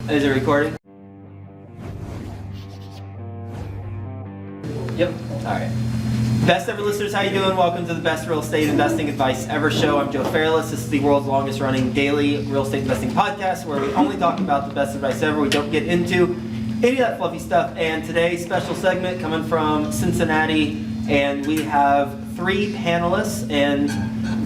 Is it recording? Yep. All right. Best ever listeners, how you doing? Welcome to the Best Real Estate Investing Advice Ever show. I'm Joe Fairless. This is the world's longest running daily real estate investing podcast where we only talk about the best advice ever. We don't get into any of that fluffy stuff. And today's special segment coming from Cincinnati, and we have 3 panelists, and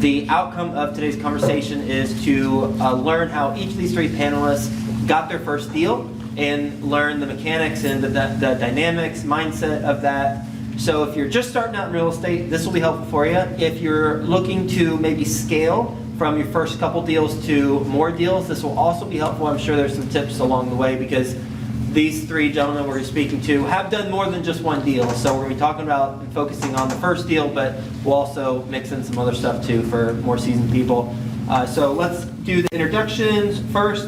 the outcome of today's conversation is to learn how each of these 3 panelists got their first deal and learn the mechanics and the dynamics, mindset of that. So if you're just starting out in real estate, this will be helpful for you. If you're looking to maybe scale from your first couple deals to more deals, this will also be helpful. I'm sure there's some tips along the way because these 3 gentlemen we're speaking to have done more than just one deal. So we're going to be talking about and focusing on the first deal, but we'll also mix in some other stuff too for more seasoned people. So let's do the introductions. First,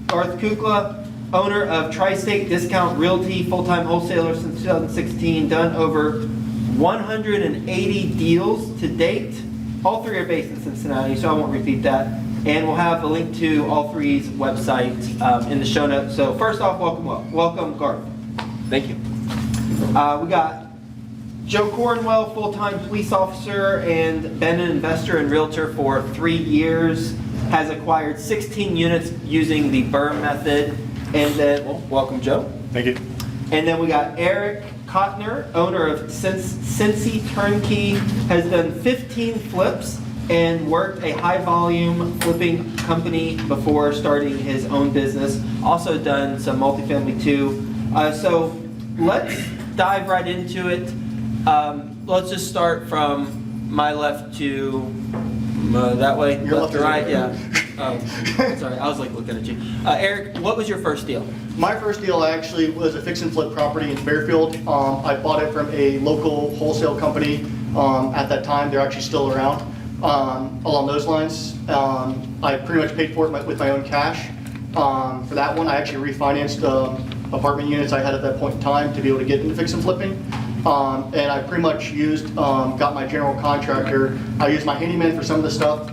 Garth Kukla, owner of Tri-State Discount Realty, full-time wholesaler since 2016, done over 180 deals to date. All 3 are based in Cincinnati, so I won't repeat that. And we'll have a link to all 3's website in the show notes. So first off, welcome Garth. Thank you. We got Joe Cornwell, full-time police officer and been an investor and realtor for 3 years. Has acquired 16 units using the BRRRR method. And then, welcome Joe. Thank you. And then we got Eric Kotner, owner of Cincy Turnkey, has done 15 flips and worked a high volume flipping company before starting his own business. Also done some multifamily too. So let's dive right into it. Let's just start from my left to that way, Your left to right, right. yeah. Sorry, I was like looking at you. Eric, what was your first deal? My first deal actually was a fix and flip property in Fairfield. I bought it from a local wholesale company at that time. They're actually still around. Along those lines, I pretty much paid for it with my own cash. For that one, I actually refinanced apartment units I had at that point in time to be able to get into fix and flipping. And I pretty much got my general contractor. I used my handyman for some of the stuff,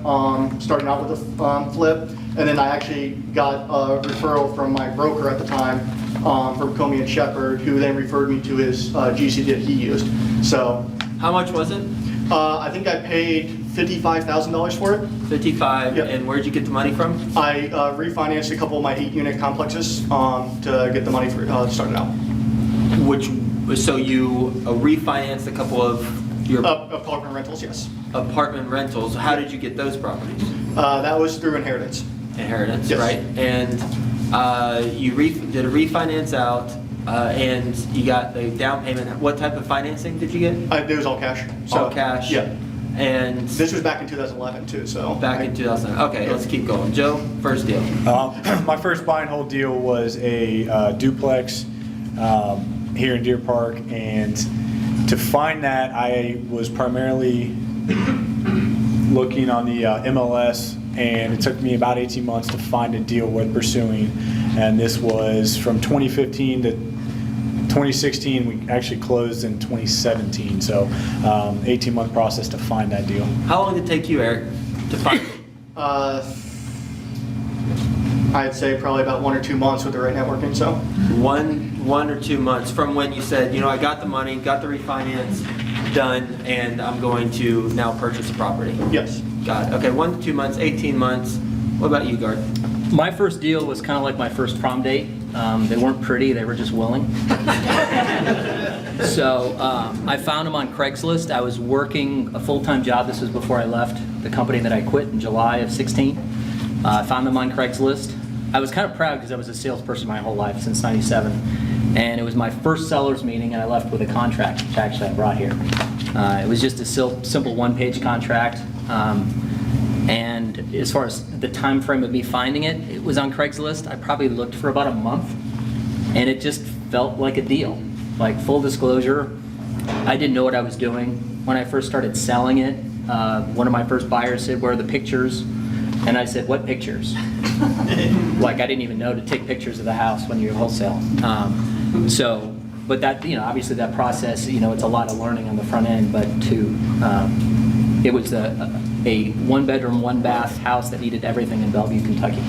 starting out with a flip. And then I actually got a referral from my broker at the time, from Comey and Shepherd, who then referred me to his GC that he used. So, How much was it? I think I paid $55,000 for it. 55, Yep. And where'd you get the money from? I refinanced a couple of my 8-unit complexes to get the money for starting out. So you refinanced a couple of your Apartment rentals, yes. apartment rentals. How did you get those properties? That was through inheritance. Inheritance, Yes. right? And you did a refinance out, and you got the down payment. What type of financing did you get? It was all cash. All cash? Yeah. And This was back in 2011 too, so. back in 2000. Okay, let's keep going. Joe, first deal. My first buy and hold deal was a duplex here in Deer Park, and to find that, I was primarily looking on the MLS, and it took me about 18 months to find a deal worth pursuing. And this was from 2015 to 2016. We actually closed in 2017, so 18-month process to find that deal. How long did it take you, Eric, to find it? I'd say probably about 1 or 2 months with the right networking, so. One or 2 months from when you said, I got the money, got the refinance done, and I'm going to now purchase a property. Yes. Got it. Okay, 1 to 2 months, 18 months. What about you, Garth? My first deal was kind of like my first prom date. They weren't pretty, they were just willing. So I found them on Craigslist. I was working a full-time job. This was before I left the company that I quit in July of 16. I found them on Craigslist. I was kind of proud because I was a salesperson my whole life since '97. And it was my first seller's meeting, and I left with a contract, which actually I brought here. It was just a simple one-page contract. And as far as the time frame of me finding it, it was on Craigslist. I probably looked for about a month, and it just felt like a deal. Like, full disclosure, I didn't know what I was doing. When I first started selling it, one of my first buyers said, "Where are the pictures?" And I said, "What pictures?" Like, I didn't even know to take pictures of the house when you wholesale. But that, obviously that process, it's a lot of learning on the front end, but it was a 1-bedroom, 1-bath house that needed everything in Bellevue, Kentucky.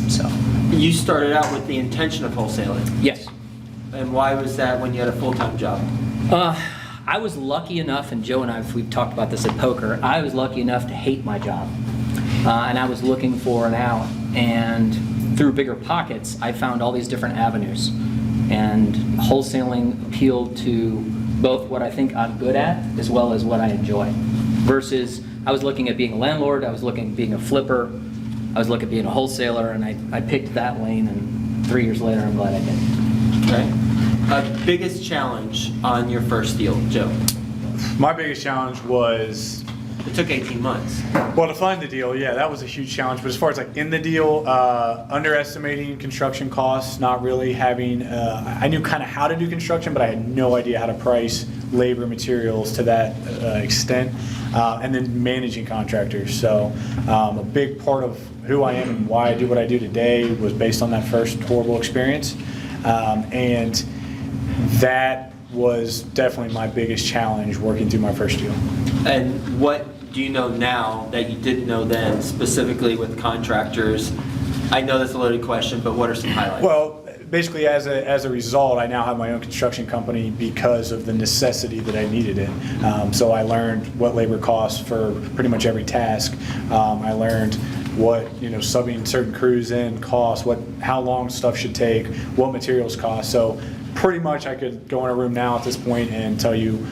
So You started out with the intention of wholesaling. Yes. And why was that when you had a full-time job? I was lucky enough, and Joe and I, we've talked about this at poker, I was lucky enough to hate my job. And I was looking for an out. And through Bigger Pockets, I found all these different avenues. And wholesaling appealed to both what I think I'm good at as well as what I enjoy. Versus, I was looking at being a landlord, I was looking at being a flipper, I was looking at being a wholesaler, and I picked that lane, and 3 years later, I'm glad I did. Okay. Biggest challenge on your first deal, Joe? My biggest challenge was, It took 18 months. well, to find the deal, yeah, that was a huge challenge. But as far as like in the deal, underestimating construction costs, not really having, I knew kind of how to do construction, but I had no idea how to price labor, materials to that extent, and then managing contractors. So a big part of who I am and why I do what I do today was based on that first horrible experience. And that was definitely my biggest challenge working through my first deal. And what do you know now that you didn't know then, specifically with contractors? I know that's a loaded question, but what are some highlights? Well, basically as a result, I now have my own construction company because of the necessity that I needed it. So I learned what labor costs for pretty much every task. I learned what, subbing certain crews in costs, how long stuff should take, what materials cost. So pretty much I could go in a room now at this point and tell you,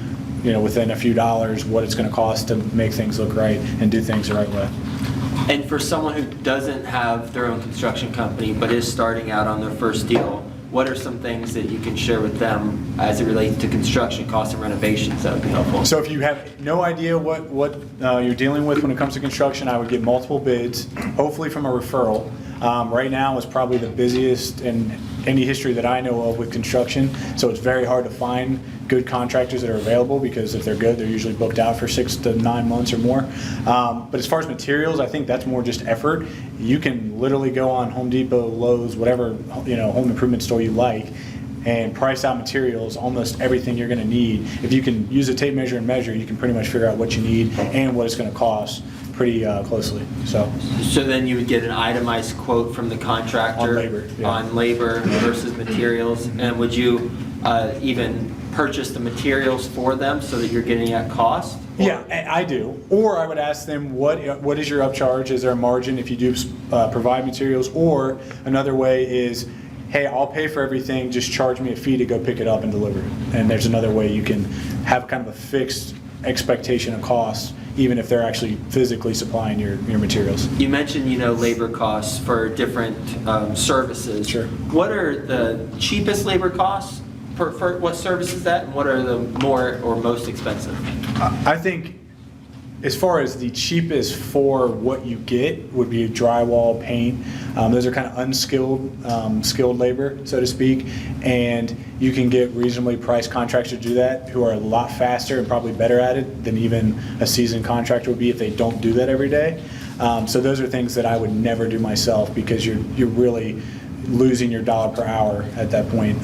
within a few dollars what it's going to cost to make things look right and do things the right way. And for someone who doesn't have their own construction company but is starting out on their first deal, what are some things that you can share with them as it relates to construction costs and renovations that would be helpful? So if you have no idea what you're dealing with when it comes to construction, I would get multiple bids, hopefully from a referral. Right now is probably the busiest in any history that I know of with construction, so it's very hard to find good contractors that are available, because if they're good, they're usually booked out for 6 to 9 months or more. But as far as materials, I think that's more just effort. You can literally go on Home Depot, Lowe's, whatever home improvement store you like, and price out materials, almost everything you're going to need. If you can use a tape measure and measure, you can pretty much figure out what you need and what it's going to cost pretty closely. So then you would get an itemized quote from the contractor On labor, yeah. on labor versus materials, and would you even purchase the materials for them so that you're getting at cost? Or? yeah, I do. Or I would ask them, what is your upcharge? Is there a margin if you do provide materials? Or another way is, hey, I'll pay for everything, just charge me a fee to go pick it up and deliver it. And there's another way you can have kind of a fixed expectation of costs, even if they're actually physically supplying your materials. You mentioned, labor costs for different services. Sure. What are the cheapest labor costs for what service is that, and what are the more or most expensive? I think as far as the cheapest for what you get would be drywall, paint. Those are kind of unskilled, skilled labor, so to speak, and you can get reasonably priced contractors to do that who are a lot faster and probably better at it than even a seasoned contractor would be if they don't do that every day. So those are things that I would never do myself, because you're really losing your dollar per hour at that point,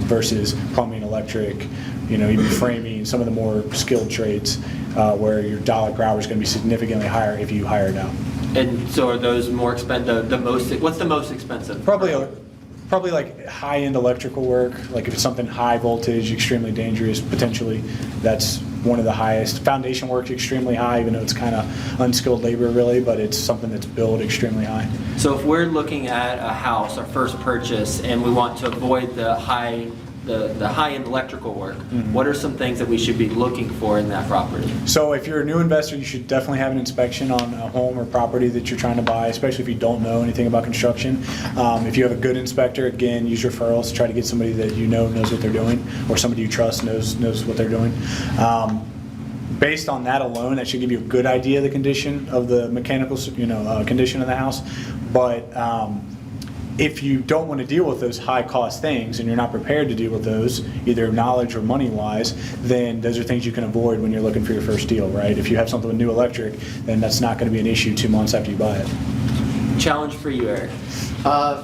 versus plumbing, electric, even framing, some of the more skilled trades, where your dollar per hour is going to be significantly higher if you hire it out. And so are those more expensive? What's the most expensive? Probably like high-end electrical work. Like if it's something high voltage, extremely dangerous, potentially that's one of the highest. Foundation work extremely high, even though it's kind of unskilled labor really, but it's something that's billed extremely high. So if we're looking at a house, our first purchase, and we want to avoid the high-end electrical work, what are some things that we should be looking for in that property? So if you're a new investor, you should definitely have an inspection on a home or property that you're trying to buy, especially if you don't know anything about construction. If you have a good inspector, again, use referrals to try to get somebody that knows what they're doing, or somebody you trust knows what they're doing. Based on that alone, that should give you a good idea of the condition of the mechanical, condition of the house. But if you don't want to deal with those high-cost things and you're not prepared to deal with those, either knowledge or money-wise, then those are things you can avoid when you're looking for your first deal, right? If you have something with new electric, then that's not going to be an issue 2 months after you buy it. Challenge for you, Eric.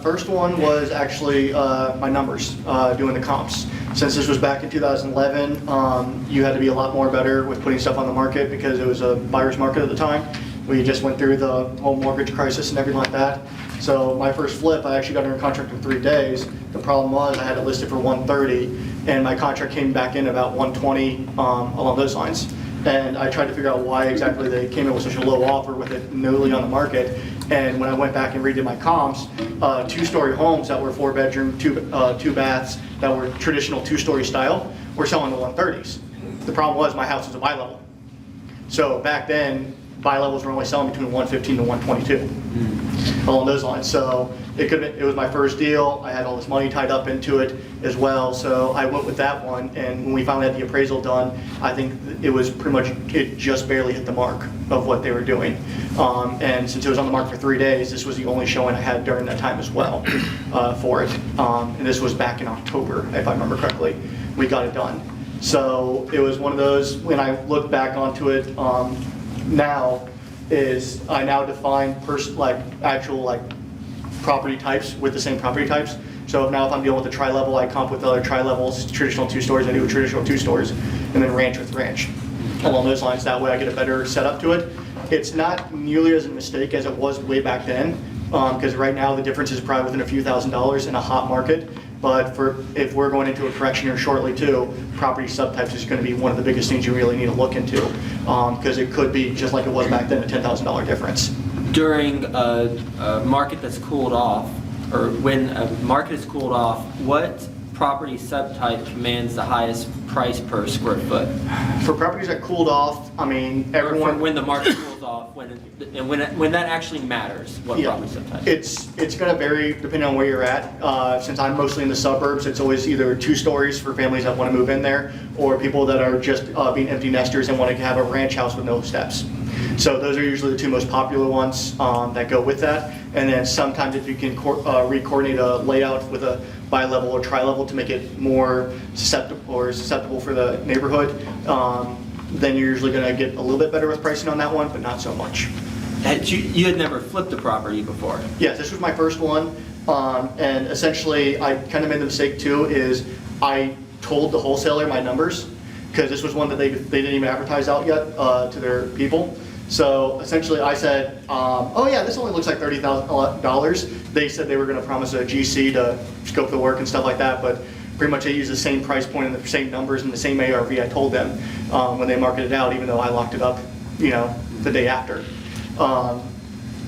First one was actually my numbers, doing the comps. Since this was back in 2011, you had to be a lot more better with putting stuff on the market, because it was a buyer's market at the time. We just went through the whole mortgage crisis and everything like that. So my first flip, I actually got under contract in 3 days. The problem was I had it listed for 130, and my contract came back in about 120 along those lines. And I tried to figure out why exactly they came in with such a low offer with it newly on the market. And when I went back and redid my comps, 2-story homes that were 4-bedroom, 2 baths, that were traditional 2-story style, were selling the 130s. The problem was my house was a bi-level. So back then, bi-levels were only selling between 115 to 122, along those lines. So it was my first deal. I had all this money tied up into it as well. So I went with that one. And when we finally had the appraisal done, I think it was pretty much, it just barely hit the mark of what they were doing. And since it was on the market for 3 days, this was the only showing I had during that time as well for it. And this was back in October, if I remember correctly. We got it done. So it was one of those, when I look back onto it now, is I now define actual property types with the same property types. So now if I'm dealing with a tri-level, I comp with other tri-levels, traditional 2-stories, I do traditional 2-stories, and then ranch with ranch. Along those lines, that way I get a better setup to it. It's not nearly as a mistake as it was way back then, because right now the difference is probably within a few $1,000s in a hot market. But if we're going into a correction here shortly too, property subtypes is going to be one of the biggest things you really need to look into, because it could be just like it was back then, a $10,000 difference. During a market that's cooled off, or when a market is cooled off, what property subtype commands the highest price per square foot? For properties that cooled off, I mean, everyone. When the market cools off, when that actually matters, what property subtype? It's going to vary depending on where you're at. Since I'm mostly in the suburbs, it's always either 2 stories for families that want to move in there, or people that are just being empty nesters and want to have a ranch house with no steps. So those are usually the 2 most popular ones that go with that. And then sometimes if you can re-coordinate a layout with a bi-level or tri-level to make it more susceptible for the neighborhood, then you're usually going to get a little bit better with pricing on that one, but not so much. You had never flipped a property before? Yes, this was my first one. And essentially, I kind of made the mistake too, is I told the wholesaler my numbers, because this was one that they didn't even advertise out yet to their people. So essentially I said, oh yeah, this only looks like $30,000. They said they were going to promise a GC to scope the work and stuff like that, but pretty much they used the same price point and the same numbers and the same ARV I told them when they marketed it out, even though I locked it up, the day after.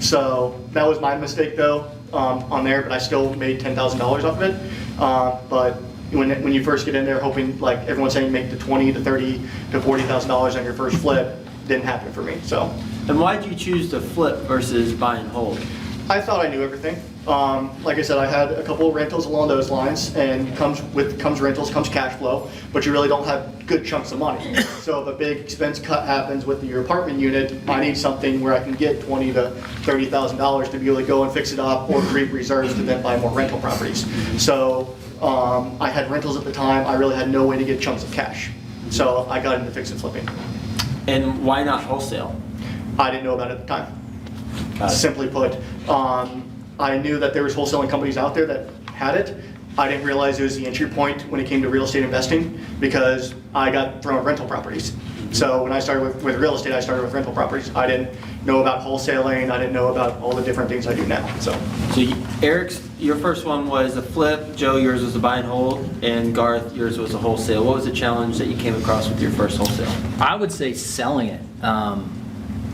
So that was my mistake though on there, but I still made $10,000 off of it. But when you first get in there hoping, like everyone's saying, make the $20,000 to $30,000 to $40,000 on your first flip, didn't happen for me. So. And why did you choose to flip versus buy and hold? I thought I knew everything. Like I said, I had a couple of rentals along those lines, and comes rentals, comes cash flow, but you really don't have good chunks of money. So if a big expense cut happens with your apartment unit, I need something where I can get $20,000 to $30,000 to be able to go and fix it up or create reserves to then buy more rental properties. So I had rentals at the time. I really had no way to get chunks of cash. So I got into fix and flipping. And why not wholesale? I didn't know about it at the time. Simply put, I knew that there was wholesaling companies out there that had it. I didn't realize it was the entry point when it came to real estate investing, because I got thrown rental properties. So when I started with real estate, I started with rental properties. I didn't know about wholesaling. I didn't know about all the different things I do now. So Eric's, your first one was a flip. Joe, yours was a buy and hold, and Garth, yours was a wholesale. What was the challenge that you came across with your first wholesale? I would say selling it.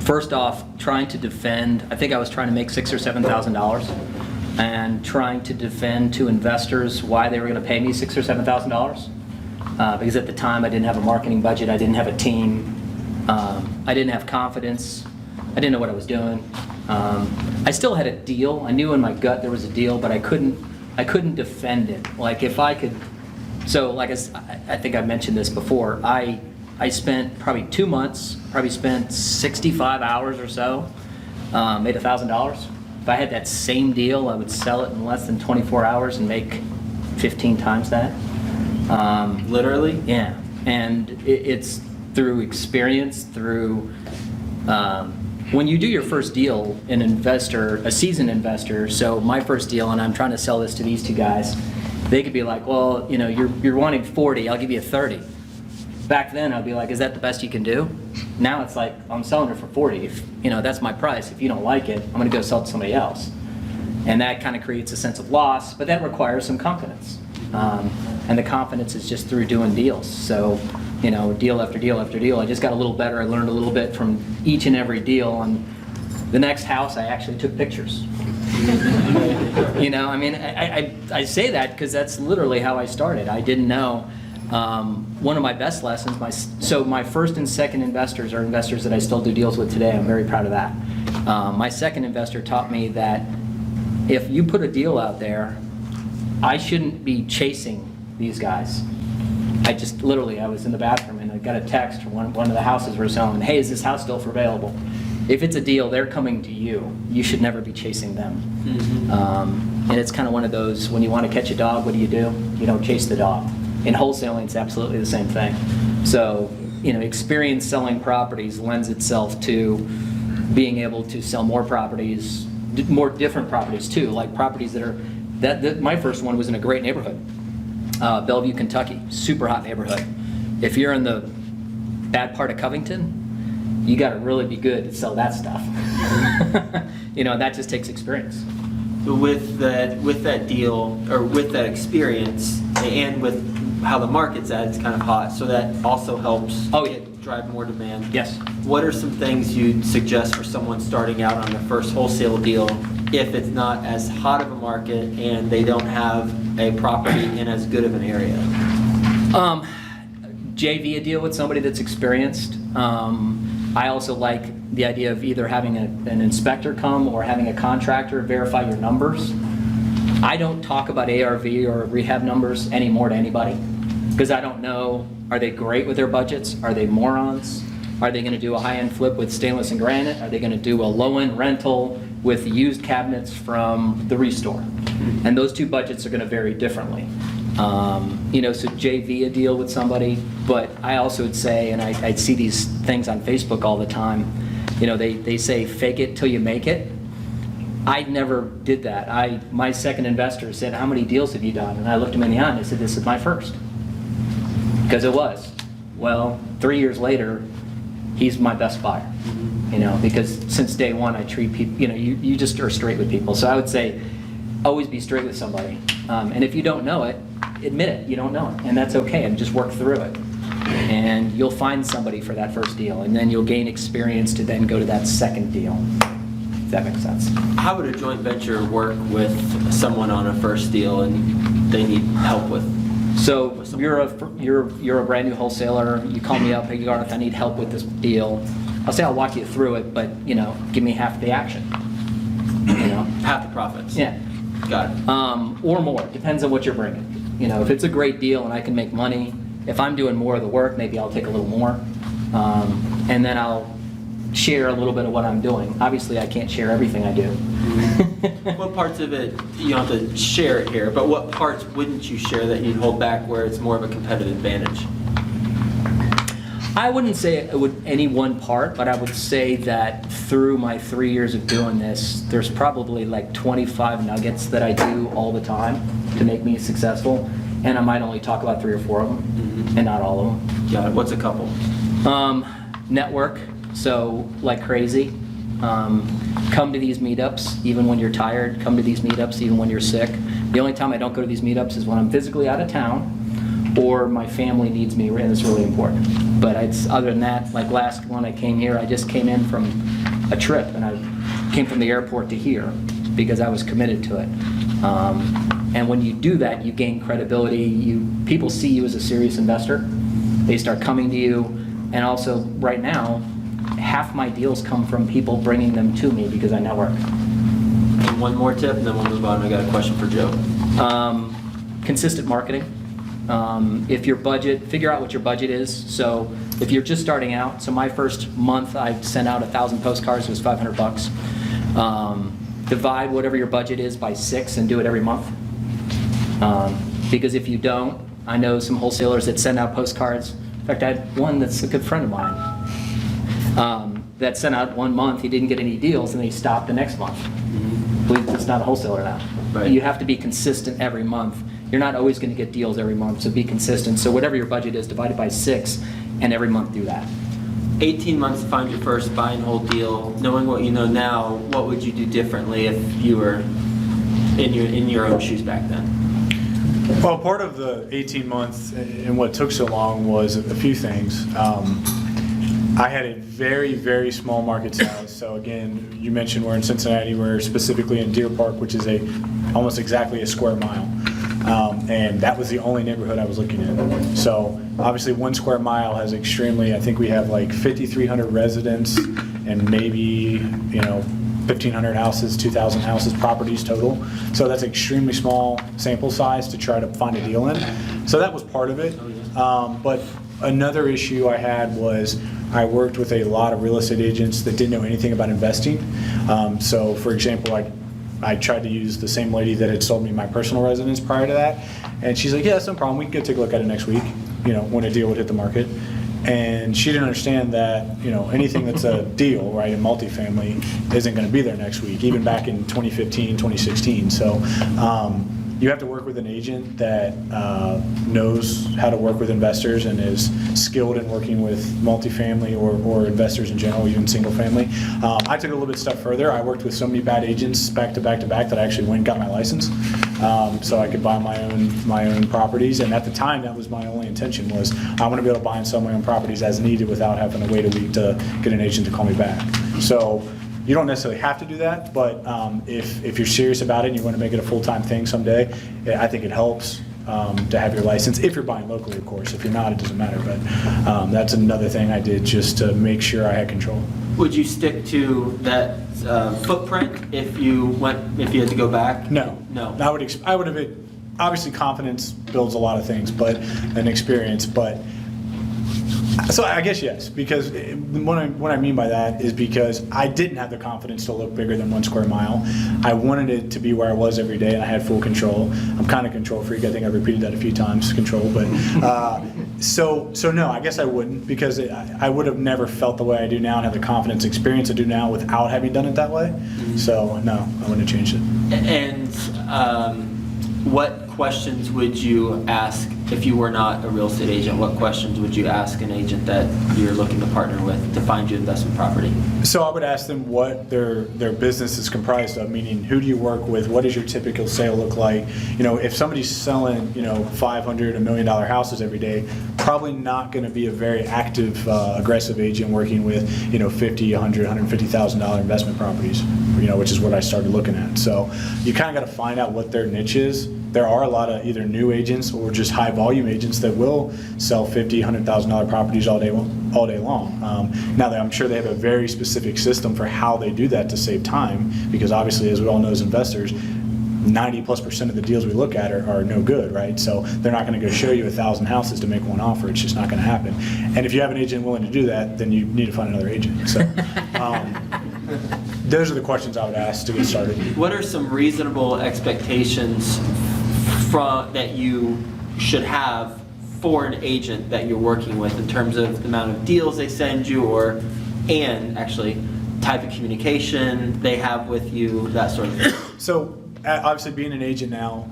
First off, trying to defend. I think I was trying to make $6,000 or $7,000, and trying to defend to investors why they were going to pay me $6,000 or $7,000. Because at the time I didn't have a marketing budget, I didn't have a team, I didn't have confidence, I didn't know what I was doing. I still had a deal. I knew in my gut there was a deal, but I couldn't defend it. Like if I could. So like I think I mentioned this before. I spent probably 2 months, spent 65 hours or so, made $1,000. If I had that same deal, I would sell it in less than 24 hours and make 15 times that. Literally? Yeah, and it's through experience, through when you do your first deal, a seasoned investor, so my first deal, and I'm trying to sell this to these 2 guys, they could be like, well, you're wanting 40, I'll give you 30. Back then, I'd be like, is that the best you can do? Now it's like, I'm selling it for 40. If, that's my price. If you don't like it, I'm going to go sell it to somebody else. And that kind of creates a sense of loss, but that requires some confidence. And the confidence is just through doing deals. So, deal after deal after deal. I just got a little better. I learned a little bit from each and every deal. And the next house, I actually took pictures. I say that because that's literally how I started. I didn't know. One of my best lessons, my first and second investors are investors that I still do deals with today. I'm very proud of that. My second investor taught me that if you put a deal out there, I shouldn't be chasing these guys. I was in the bathroom and I got a text from one of the houses we're selling. Hey, is this house still available? If it's a deal, they're coming to you. You should never be chasing them. And it's kind of one of those, when you want to catch a dog, what do? You don't chase the dog. In wholesaling, it's absolutely the same thing. So, experience selling properties lends itself to being able to sell more properties, more different properties too, like properties that my first one was in a great neighborhood. Bellevue, Kentucky, super hot neighborhood. If you're in the bad part of Covington, you got to really be good to sell that stuff. That just takes experience. So with that deal, or with that experience, and with how the market's at, it's kind of hot, so that also helps drive more demand. Yes. What are some things you'd suggest for someone starting out on their first wholesale deal if it's not as hot of a market and they don't have a property in as good of an area? JV a deal with somebody that's experienced. I also like the idea of either having an inspector come or having a contractor verify your numbers. I don't talk about ARV or rehab numbers anymore to anybody because I don't know, are they great with their budgets? Are they morons? Are they going to do a high-end flip with stainless and granite? Are they going to do a low-end rental with used cabinets from the restore? And those two budgets are going to vary differently. So JV a deal with somebody, but I also would say, and I see these things on Facebook all the time, they say fake it till you make it. I never did that. My second investor said, how many deals have you done? And I looked him in the eye and I said, this is my first. Because it was. Well, 3 years later, he's my best buyer. Because since day one, I treat people, you just are straight with people. So I would say, always be straight with somebody. And if you don't know it, admit it, you don't know it. And that's okay, and just work through it. And you'll find somebody for that first deal, and then you'll gain experience to then go to that second deal. If that makes sense. How would a joint venture work with someone on a first deal and they need help with? So you're a brand new wholesaler. You call me up, hey Garth, I need help with this deal. I'll say I'll walk you through it, but give me half the action. Half the profits. Yeah. Got it. Or more, depends on what you're bringing. If it's a great deal and I can make money, if I'm doing more of the work, maybe I'll take a little more. And then I'll share a little bit of what I'm doing. Obviously, I can't share everything I do. What parts of it, you don't have to share it here, but what parts wouldn't you share that you'd hold back where it's more of a competitive advantage? I wouldn't say it would any one part, but I would say that through my 3 years of doing this, there's probably like 25 nuggets that I do all the time to make me successful, and I might only talk about 3 or 4 of them, and not all of them. Got it. What's a couple? Network, so like crazy. Come to these meetups even when you're tired. Come to these meetups even when you're sick. The only time I don't go to these meetups is when I'm physically out of town or my family needs me, and it's really important. But other than that, like last one I came here, I just came in from a trip, and I came from the airport to here because I was committed to it. And when you do that, you gain credibility. People see you as a serious investor. They start coming to you, and also right now, half my deals come from people bringing them to me because I network. And one more tip, and then we'll move on. I got a question for Joe. Consistent marketing. If your budget, figure out what your budget is. So if you're just starting out, so my first month I sent out 1,000 postcards, it was $500. Divide whatever your budget is by 6 and do it every month. Because if you don't, I know some wholesalers that send out postcards. In fact, I had one that's a good friend of mine that sent out 1 month, he didn't get any deals, and then he stopped the next month. It's not a wholesaler now. Right. You have to be consistent every month. You're not always going to get deals every month, so be consistent. So whatever your budget is, divide it by 6, and every month do that. 18 months to find your first buy and hold deal. Knowing what you know now, what would you do differently if you were in your own shoes back then? Well, part of the 18 months and what took so long was a few things. I had a very, very small market size. So again, you mentioned we're in Cincinnati. We're specifically in Deer Park, which is almost exactly a square mile. And that was the only neighborhood I was looking at. So obviously 1 square mile has extremely, I think we have like 5,300 residents and maybe, 1,500 houses, 2,000 houses, properties total. So that's extremely small sample size to try to find a deal in. So that was part of it. But another issue I had was I worked with a lot of real estate agents that didn't know anything about investing. So for example, I tried to use the same lady that had sold me my personal residence prior to that. And she's like, yeah, that's no problem. We can go take a look at it next week, when a deal would hit the market. And she didn't understand that, anything that's a deal, right, in multifamily isn't going to be there next week, even back in 2015, 2016. So you have to work with an agent that knows how to work with investors and is skilled in working with multifamily or investors in general, even single family. I took it a little bit step further. I worked with so many bad agents back to back to back that I actually went and got my license, so I could buy my own properties. And at the time, that was my only intention, was I want to be able to buy and sell my own properties as needed without having to wait a week to get an agent to call me back. So you don't necessarily have to do that, but if you're serious about it and you want to make it a full-time thing someday, I think it helps to have your license, if you're buying locally, of course. If you're not, it doesn't matter. But that's another thing I did just to make sure I had control. Would you stick to that footprint if you had to go back? No. No. I would have. Obviously, confidence builds a lot of things, but an experience. But so I guess yes, because what I mean by that is because I didn't have the confidence to look bigger than 1 square mile. I wanted it to be where I was every day, and I had full control. I'm kind of control freak. I think I repeated that a few times, control. But so no, I guess I wouldn't, because I would have never felt the way I do now and have the confidence, experience I do now without having done it that way. Mm-hmm. So no, I wouldn't have changed it. And what questions would you ask if you were not a real estate agent? What questions would you ask an agent that you're looking to partner with to find you investment property? So I would ask them what their business is comprised of, meaning who do you work with? What does your typical sale look like? If somebody's selling, $500, $1 million houses every day, probably not going to be a very active, aggressive agent working with, $50, $100, $150,000 investment properties, which is what I started looking at. So you kind of got to find out what their niche is. There are a lot of either new agents or just high volume agents that will sell $50,000, $100,000 properties all day long. Now, I'm sure they have a very specific system for how they do that to save time, because obviously, as we all know as investors, 90+% of the deals we look at are no good, right? So they're not going to go show you 1,000 houses to make one offer. It's just not going to happen. And if you have an agent willing to do that, then you need to find another agent. So those are the questions I would ask to get started. What are some reasonable expectations that you should have for an agent that you're working with, in terms of the amount of deals they send you, and actually type of communication they have with you, that sort of thing? So obviously, being an agent now,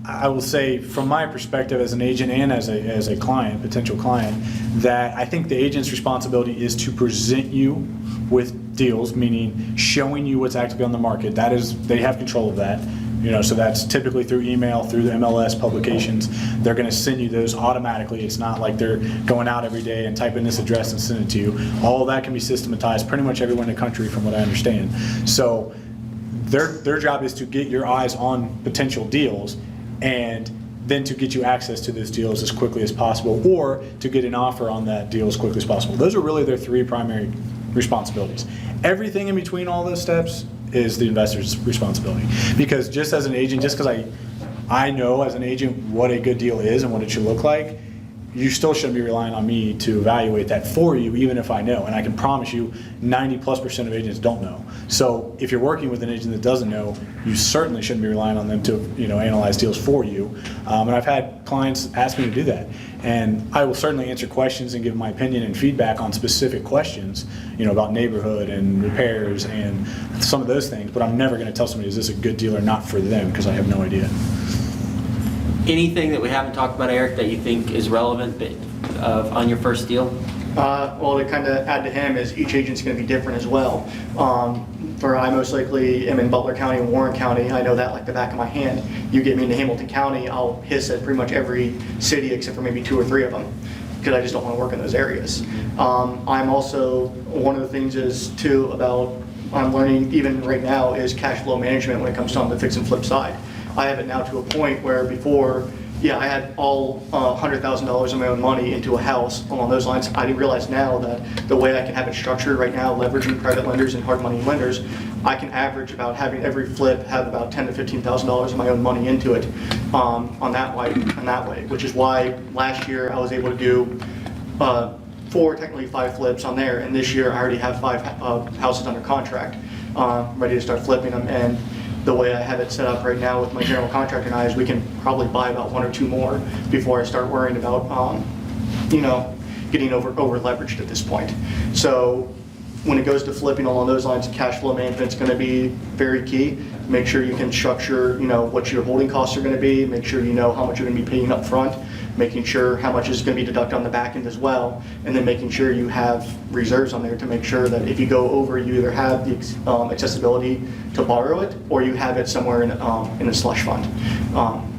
I will say from my perspective as an agent and as a client, potential client, that I think the agent's responsibility is to present you with deals, meaning showing you what's actively on the market. That is, they have control of that. So that's typically through email, through the MLS publications. They're going to send you those automatically. It's not like they're going out every day and typing this address and send it to you. All of that can be systematized pretty much everywhere in the country, from what I understand. So their job is to get your eyes on potential deals, and then to get you access to those deals as quickly as possible, or to get an offer on that deal as quickly as possible. Those are really their 3 primary responsibilities. Everything in between all those steps is the investor's responsibility. Because just as an agent, just because I know as an agent what a good deal is and what it should look like, you still shouldn't be relying on me to evaluate that for you, even if I know. And I can promise you 90+% of agents don't know. So if you're working with an agent that doesn't know, you certainly shouldn't be relying on them to analyze deals for you. And I've had clients ask me to do that. And I will certainly answer questions and give my opinion and feedback on specific questions, about neighborhood and repairs and some of those things. But I'm never going to tell somebody, is this a good deal or not for them, because I have no idea. Anything that we haven't talked about, Eric, that you think is relevant on your first deal? Well, to kind of add to him, is each agent's going to be different as well. for I most likely am in Butler County and Warren County. I know that like the back of my hand. You get me into Hamilton County, I'll hiss at pretty much every city except for maybe 2 or 3 of them, because I just don't want to work in those areas. I'm also, one of the things is too about, I'm learning even right now, is cash flow management when it comes to on the fix and flip side. I have it now to a point where before, yeah, I had all $100,000 of my own money into a house along those lines. I realize now that the way I can have it structured right now, leveraging private lenders and hard money lenders, I can average about having every flip have about $10,000 to $15,000 of my own money into it on that way, which is why last year I was able to do 4, technically 5 flips on there, and this year I already have 5 houses under contract, ready to start flipping them. And the way I have it set up right now with my general contractor and I is we can probably buy about 1 or 2 more before I start worrying about, getting over leveraged at this point. So when it goes to flipping along those lines, cash flow management is going to be very key. Make sure you can structure, what your holding costs are going to be. Make sure you know how much you're going to be paying up front. Making sure how much is going to be deducted on the back end as well, and then making sure you have reserves on there to make sure that if you go over, you either have the accessibility to borrow it, or you have it somewhere in a slush fund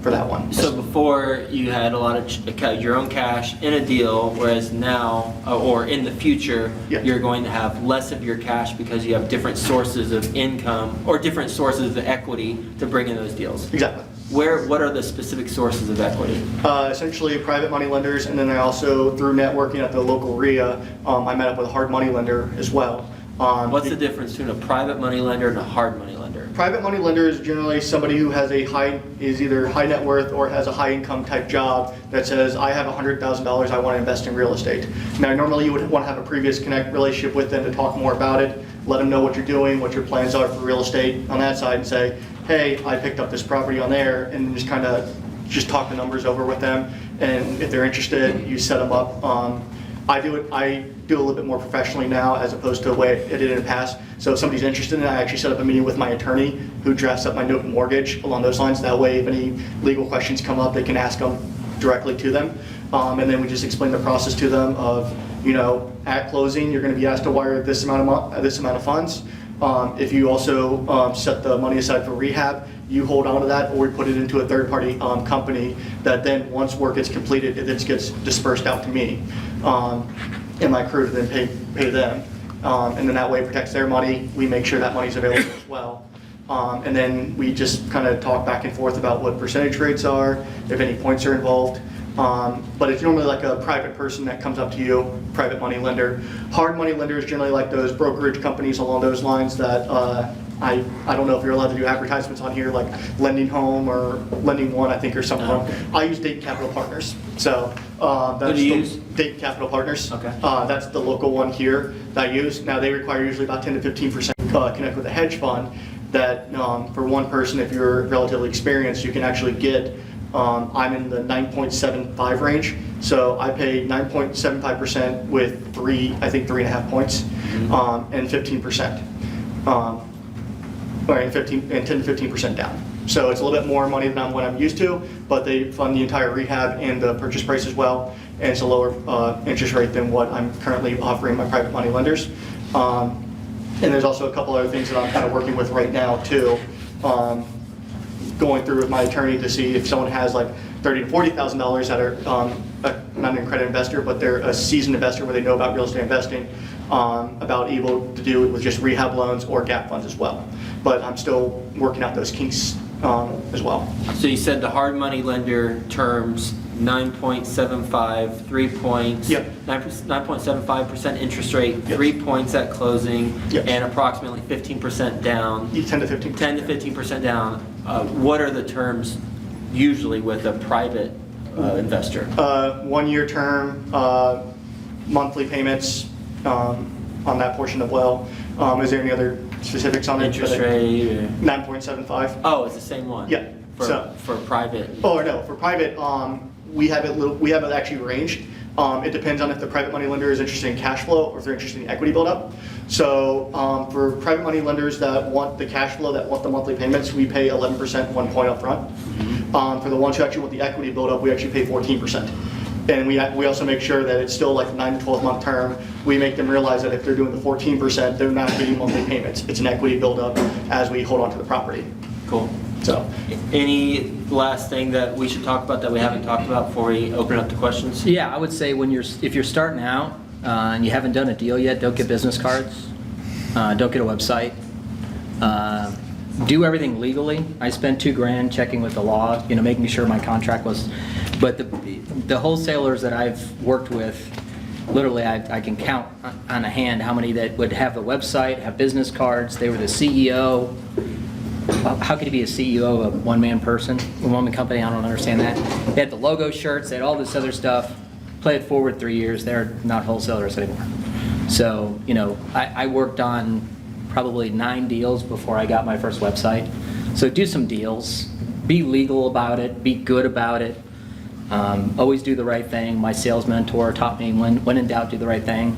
for that one. So before you had a lot of your own cash in a deal, whereas now, or in the future, Yeah. you're going to have less of your cash because you have different sources of income or different sources of equity to bring in those deals. Exactly. What are the specific sources of equity? Essentially private money lenders, and then I also, through networking at the local RIA, I met up with a hard money lender as well. What's the difference between a private money lender and a hard money lender? Private money lender is generally somebody who has is either high net worth or has a high income type job that says, I have $100,000, I want to invest in real estate. Now, normally you would want to have a previous connect relationship with them to talk more about it, let them know what you're doing, what your plans are for real estate on that side, and say, hey, I picked up this property on there, and just kind of talk the numbers over with them. And if they're interested, you set them up. I do a little bit more professionally now as opposed to the way I did in the past. So if somebody's interested in it, I actually set up a meeting with my attorney who drafts up my note and mortgage along those lines. That way, if any legal questions come up, they can ask them directly to them. And then we just explain the process to them of, at closing, you're going to be asked to wire this amount of funds. If you also set the money aside for rehab, you hold on to that, or we put it into a third-party company that then, once work gets completed, it then gets dispersed out to me and my crew to then pay them. And then that way it protects their money. We make sure that money's available as well. And then we just kind of talk back and forth about what percentage rates are, if any points are involved. But it's normally like a private person that comes up to you, private money lender. Hard money lender is generally like those brokerage companies along those lines that I don't know if you're allowed to do advertisements on here, like Lending Home or Lending One, I think, or something. Oh, okay. I use Dayton Capital Partners. So that's Who do you use? Dayton Capital Partners. Okay. That's the local one here that I use. Now they require usually about 10 to 15% connect with a hedge fund. That for one person, if you're relatively experienced, you can actually get. I'm in the 9.75 range, so I pay 9.75% with 3.5 points, and 15%, and 10 to 15% down. So it's a little bit more money than what I'm used to, but they fund the entire rehab and the purchase price as well, and it's a lower interest rate than what I'm currently offering my private money lenders. And there's also a couple other things that I'm kind of working with right now too. Going through with my attorney to see if someone has like $30,000 to $40,000 that are not an accredited investor, but they're a seasoned investor where they know about real estate investing, about able to do it with just rehab loans or gap funds as well. But I'm still working out those kinks as well. So you said the hard money lender terms 9.75, 3 points, Yep. 9.75% interest rate, Yes. 3 points at closing, Yes. and approximately 15% down. 10 to 15%. 10 to 15% down. What are the terms usually with a private investor? 1 year term, monthly payments on that portion of well. Is there any other specifics on it? Interest rate? 9.75. Oh, it's the same one? Yeah. For private? Oh, no, for private, we have it actually ranged. It depends on if the private money lender is interested in cash flow or if they're interested in equity buildup. So for private money lenders that want the cash flow, that want the monthly payments, we pay 11% 1 point up front. For the ones who actually want the equity buildup, we actually pay 14%. And we also make sure that it's still like a 9 to 12 month term. We make them realize that if they're doing the 14%, they're not getting monthly payments. It's an equity buildup as we hold on to the property. Cool. So, Any last thing that we should talk about that we haven't talked about before we open up to questions? Yeah, I would say if you're starting out and you haven't done a deal yet, don't get business cards. Don't get a website. Do everything legally. I spent $2,000 checking with the law, making sure my contract was. But the wholesalers that I've worked with, literally I can count on a hand how many that would have a website, have business cards. They were the CEO. How could he be a CEO of a one-man person, a one-man company? I don't understand that. They had the logo shirts, they had all this other stuff. Play it forward 3 years, they're not wholesalers anymore. So, I worked on probably 9 deals before I got my first website. So do some deals, be legal about it, be good about it. Always do the right thing. My sales mentor taught me when in doubt, do the right thing.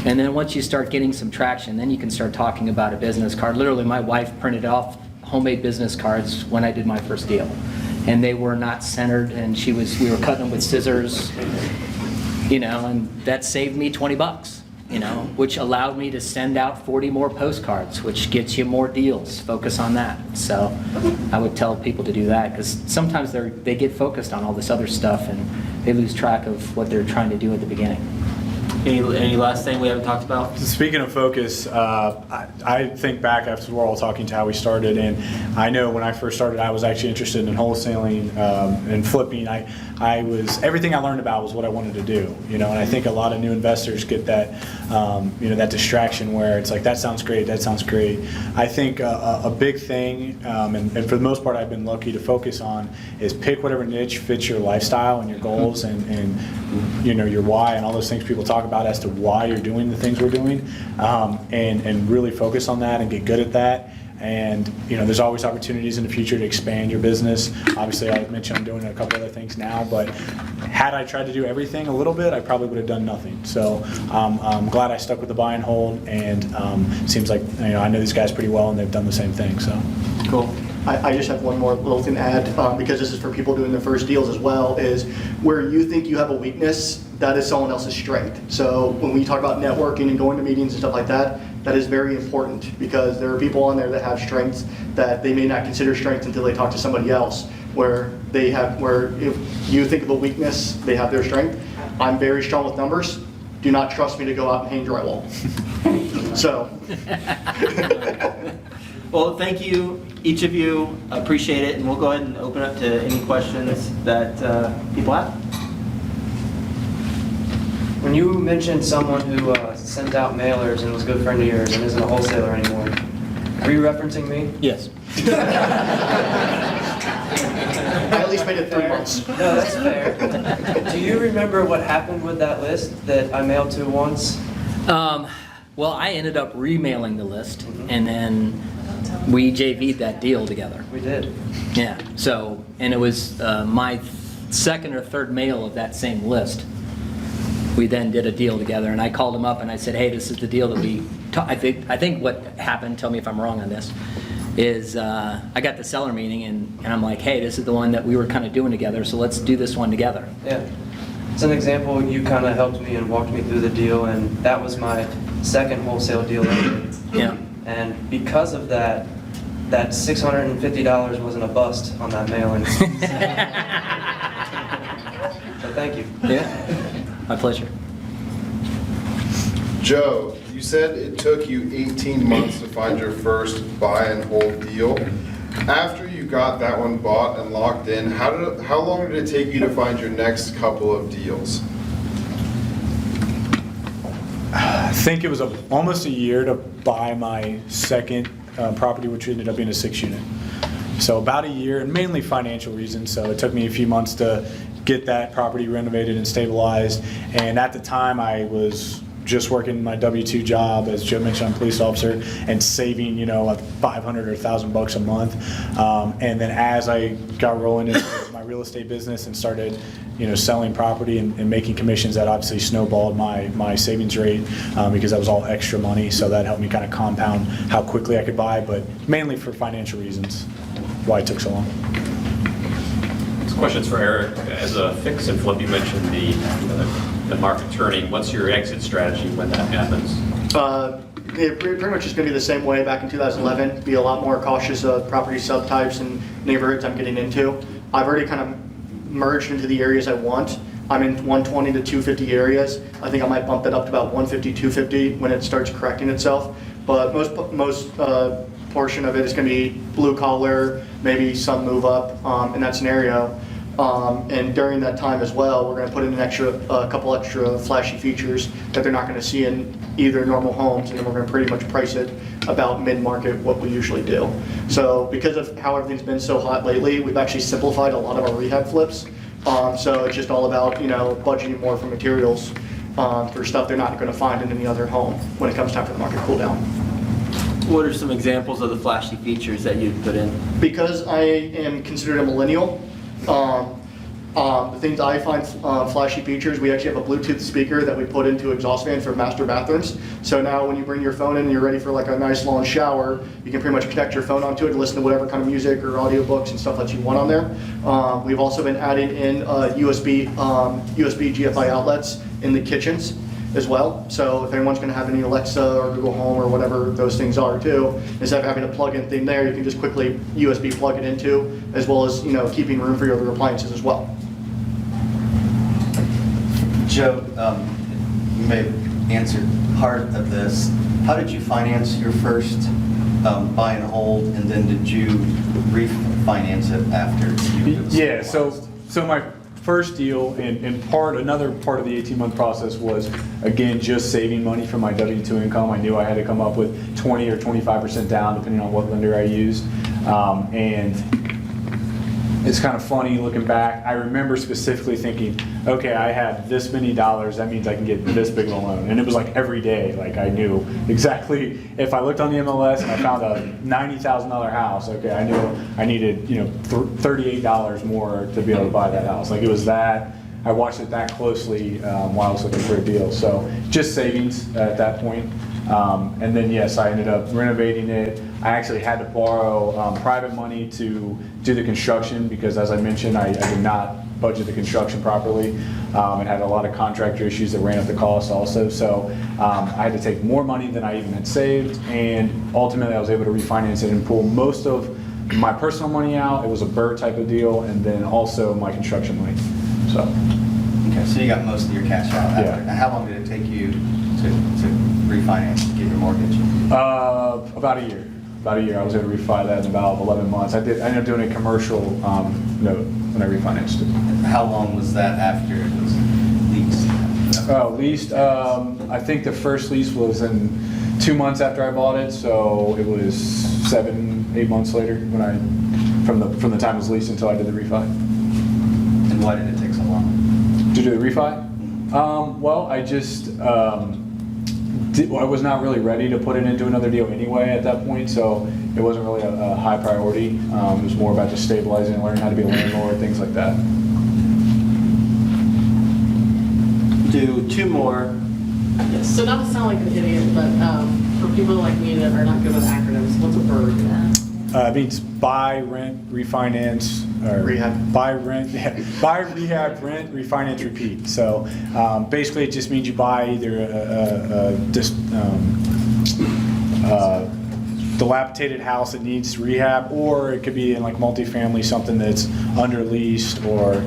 And then once you start getting some traction, then you can start talking about a business card. Literally, my wife printed off homemade business cards when I did my first deal. And they were not centered, and we were cutting them with scissors, and that saved me $20, which allowed me to send out 40 more postcards, which gets you more deals. Focus on that. So I would tell people to do that, because sometimes they get focused on all this other stuff and they lose track of what they're trying to do at the beginning. Any last thing we haven't talked about? Speaking of focus, I think back after we're all talking to how we started, and I know when I first started, I was actually interested in wholesaling and flipping. I was everything I learned about was what I wanted to do, and I think a lot of new investors get that, that distraction where it's like, that sounds great, that sounds great. I think a big thing, and for the most part, I've been lucky to focus on, is pick whatever niche fits your lifestyle and your goals and your why and all those things people talk about as to why you're doing the things we're doing, and really focus on that and get good at that. And there's always opportunities in the future to expand your business. Obviously, I mentioned I'm doing a couple other things now, but had I tried to do everything a little bit, I probably would have done nothing. So I'm glad I stuck with the buy and hold, and seems like I know these guys pretty well, and they've done the same thing. So cool. I just have one more little thing to add, because this is for people doing their first deals as well, is where you think you have a weakness, that is someone else's strength. So when we talk about networking and going to meetings and stuff like that, that is very important, because there are people on there that have strengths that they may not consider strengths until they talk to somebody else, where if you think of a weakness, they have their strength. I'm very strong with numbers. Do not trust me to go out and hang drywall. So. Well, thank you, each of you. Appreciate it, and we'll go ahead and open up to any questions that people have. When you mentioned someone who sent out mailers and was a good friend of yours and isn't a wholesaler anymore, are you referencing me? Yes. I at least made it 3 months. No, that's fair. Do you remember what happened with that list that I mailed to once? Well, I ended up remailing the list, and then we JV'd that deal together. We did. Yeah. So, and it was my second or third mail of that same list. We then did a deal together, and I called him up and I said, "Hey, this is the deal that we." I think what happened. Tell me if I'm wrong on this. Is I got the seller meeting and I'm like, "Hey, this is the one that we were kind of doing together, so let's do this one together." Yeah. It's an example. You kind of helped me and walked me through the deal, and that was my second wholesale deal ever. Yeah. And because of that, that $650 wasn't a bust on that mailing. So thank you. Yeah. My pleasure. Joe, you said it took you 18 months to find your first buy and hold deal. After you got that one bought and locked in, how long did it take you to find your next couple of deals? I think it was almost a year to buy my second property, which ended up being a 6-unit. So about a year, and mainly financial reasons. So it took me a few months to get that property renovated and stabilized. And at the time, I was just working my W-2 job, as Joe mentioned, I'm a police officer, and saving, like $500 or $1,000 a month. And then as I got rolling into my real estate business and started, selling property and making commissions, that obviously snowballed my savings rate, because that was all extra money. So that helped me kind of compound how quickly I could buy, but mainly for financial reasons, why it took so long. Questions for Eric. As a fix and flip, you mentioned the market turning. What's your exit strategy when that happens? It pretty much is going to be the same way back in 2011. Be a lot more cautious of property subtypes and neighborhoods I'm getting into. I've already kind of merged into the areas I want. I'm in 120 to 250 areas. I think I might bump that up to about 150, 250 when it starts correcting itself. But most portion of it is going to be blue collar, maybe some move up in that scenario. And during that time as well, we're going to put in a couple extra flashy features that they're not going to see in either normal homes, and then we're going to pretty much price it about mid-market what we usually do. So because of how everything's been so hot lately, we've actually simplified a lot of our rehab flips. So it's just all about budgeting more for materials for stuff they're not going to find in any other home when it comes time for the market cool down. What are some examples of the flashy features that you'd put in? Because I am considered a millennial, the things I find flashy features, we actually have a Bluetooth speaker that we put into exhaust fan for master bathrooms. So now when you bring your phone in and you're ready for like a nice long shower, you can pretty much connect your phone onto it and listen to whatever kind of music or audiobooks and stuff that you want on there. We've also been adding in USB GFI outlets in the kitchens as well. So if anyone's going to have any Alexa or Google Home or whatever those things are too, instead of having a plug-in thing there, you can just quickly USB plug it into, as well as keeping room for your other appliances as well. Joe, you may have answered part of this. How did you finance your first buy and hold, and then did you refinance it after? Yeah, so my first deal, and another part of the 18-month process was, again, just saving money from my W-2 income. I knew I had to come up with 20 or 25% down, depending on what lender I used. And it's kind of funny looking back. I remember specifically thinking, okay, I have this many dollars, that means I can get this big of a loan. And it was like every day, like I knew exactly, if I looked on the MLS and I found a $90,000 house, okay, I knew I needed, $38 more to be able to buy that house. Like it was that, I watched it that closely while I was looking for a deal. So just savings at that point. And then yes, I ended up renovating it. I actually had to borrow private money to do the construction because, as I mentioned, I did not budget the construction properly and had a lot of contractor issues that ran up the cost also. So I had to take more money than I even had saved, and ultimately I was able to refinance it and pull most of my personal money out. It was a Burr type of deal, and then also my construction money. So. Okay, so you got most of your cash out after. Yeah. And how long did it take you to refinance, to get your mortgage? About a year. About a year. I was able to refi that in about 11 months. I ended up doing a commercial note when I refinanced it. How long was that after it was leased? Leased. I think the first lease was in 2 months after I bought it, so it was 7-8 months later from the time it was leased until I did the refi. And why did it take so long? To do the refi? Well, I just I was not really ready to put it into another deal anyway at that point, so it wasn't really a high priority. It was more about just stabilizing and learning how to be a landlord, things like that. Do two more. Yes. So not to sound like an idiot, but for people like me that are not good with acronyms, what's a BRRRR? It means buy, rent, refinance, or Rehab. buy, rehab, rent, refinance, repeat. So basically, it just means you buy either a dilapidated house that needs rehab, or it could be in like multifamily, something that's under leased or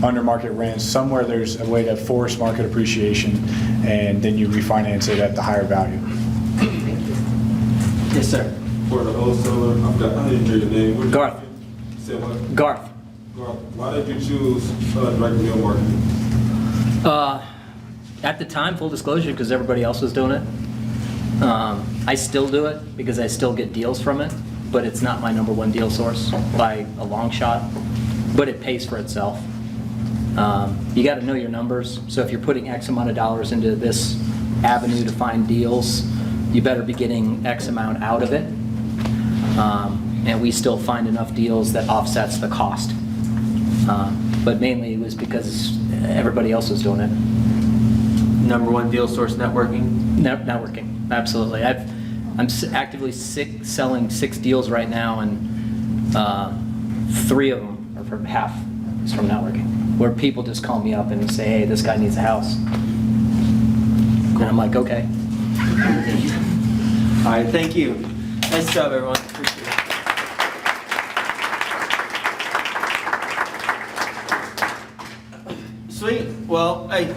under market rents. Somewhere there's a way to force market appreciation, and then you refinance it at the higher value. Yes, sir. For the wholesaler, I didn't hear your name. What did Garth. You say what? Garth. Garth. Why did you choose direct mail marketing? At the time, full disclosure, because everybody else was doing it. I still do it because I still get deals from it, but it's not my number one deal source by a long shot, but it pays for itself. You got to know your numbers. So if you're putting X amount of dollars into this avenue to find deals, you better be getting X amount out of it. And we still find enough deals that offsets the cost. But mainly it was because everybody else was doing it. Number one deal source, networking. Networking, absolutely. I'm actively selling 6 deals right now, and 3 of them are for half It's from networking, where people just call me up and say, hey, this guy needs a house. And I'm like, okay. All right, thank you. Nice job, everyone. Appreciate it. Sweet. Well, hey.